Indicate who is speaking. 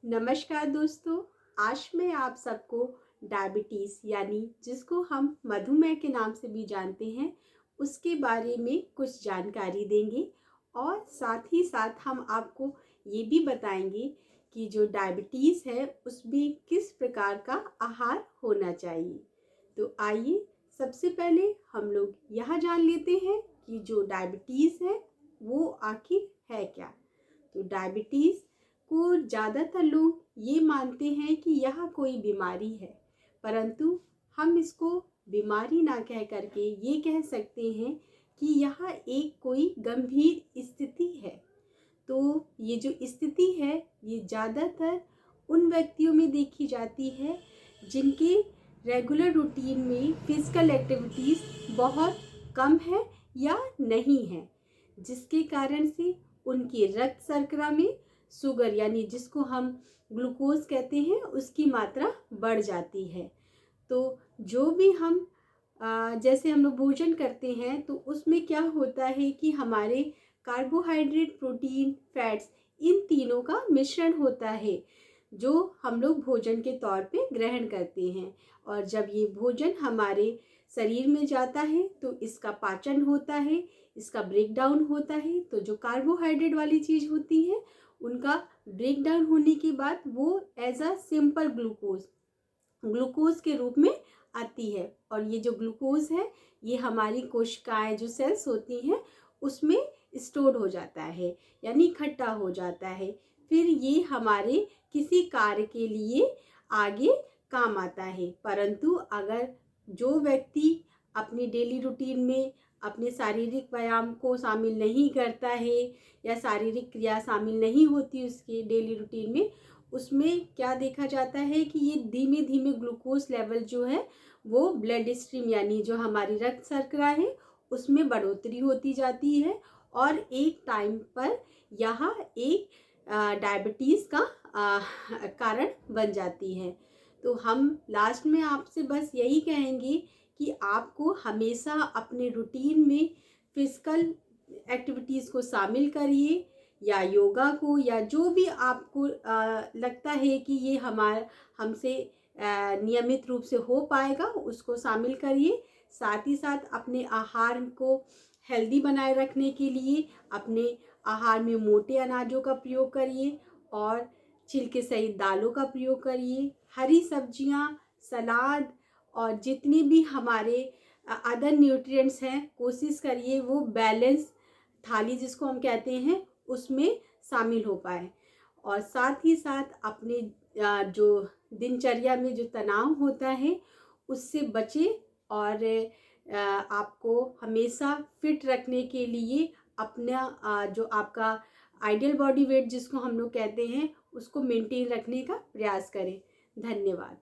Speaker 1: नमस्कार दोस्तों। आज मैं आप सबको डायबिटीज़ यानी जिसको हम मधुमेह के नाम से भी जानते हैं उसके बारे में कुछ जानकारी देंगे और साथ ही साथ हम आपको ये भी बताएंगे कि जो डायबिटीज़ है उसमें किस प्रकार का आहार होना चाहिए। तो आइए सबसे पहले हम लोग यह जान लेते हैं कि जो डायबिटीज़ है वो आखिर है क्या। तो डायबिटीज़ को ज़्यादातर लोग ये मानते हैं कि यह कोई बीमारी है, परंतु हम इसको बीमारी ना कह करके ये कह सकते हैं कि यह एक कोई गंभीर स्थिति है। तो ये जो स्थिति है ये ज़्यादातर उन व्यक्तियों में देखी जाती है जिनके रेगुलर रूटीन में फिजिकल एक्टिविटीज़ बहुत कम है या नहीं है, जिसके कारण से उनकी रक्त शर्करा में शुगर यानी जिसको हम ग्लूकोज कहते हैं उसकी मात्रा बढ़ जाती है। तो जो भी हम जैसे हम लोग भोजन करते हैं तो उसमें क्या होता है कि हमारे कार्बोहाइड्रेट, प्रोटीन, फैट्स इन तीनों का मिश्रण होता है जो हम लोग भोजन के तौर पे ग्रहण करते हैं। और जब ये भोजन हमारे शरीर में जाता है तो इसका पाचन होता है, इसका ब्रेक डाउन होता है। तो जो कार्बोहाइड्रेट वाली चीज़ होती है उनका ब्रेक डाउन होने के बाद वो एज अ सिंपल ग्लूकोज के रूप में आती है। और ये जो ग्लूकोज है ये हमारी कोशिकाएं जो सेल्स होती हैं उसमें स्टोर हो जाता है यानी इकट्ठा हो जाता है। फिर ये हमारे किसी कार्य के लिए आगे काम आता है। परंतु अगर जो व्यक्ति अपनी डेली रूटीन में अपने शारीरिक व्यायाम को शामिल नहीं करता है या शारीरिक क्रिया शामिल नहीं होती उसके डेली रूटीन में, उसमें क्या देखा जाता है कि ये धीमे धीमे ग्लूकोज लेवल जो है वो ब्लड स्ट्रीम यानी जो हमारी रक्त शर्करा है उसमें बढ़ोतरी होती जाती है और एक टाइम पर यहाँ एक डायबिटीज़ का कारण बन जाती है। तो हम लास्ट में आपसे बस यही कहेंगे कि आपको हमेशा अपने रूटीन में फिजिकल एक्टिविटीज़ को शामिल करिए या योगा को या जो भी आपको लगता है कि ये हमसे नियमित रूप से हो पाएगा उसको शामिल करिए। साथ ही साथ अपने आहार को हेल्दी बनाए रखने के लिए अपने आहार में मोटे अनाजों का प्रयोग करिए और छिलके सहित दालों का प्रयोग करिए। हरी सब्जियां, सलाद और जितनी भी हमारे अदर न्यूट्रिएंट्स हैं कोशिश करिए वो बैलेंस थाली जिसको हम कहते हैं उसमें शामिल हो पाए। और साथ ही साथ अपने जो दिनचर्या में जो तनाव होता है उससे बचे और आपको हमेशा फिट रखने के लिए अपना जो आपका आइडियल बॉडी वेट जिसको हम लोग कहते हैं उसको मेंटेन रखने का प्रयास करें। धन्यवाद।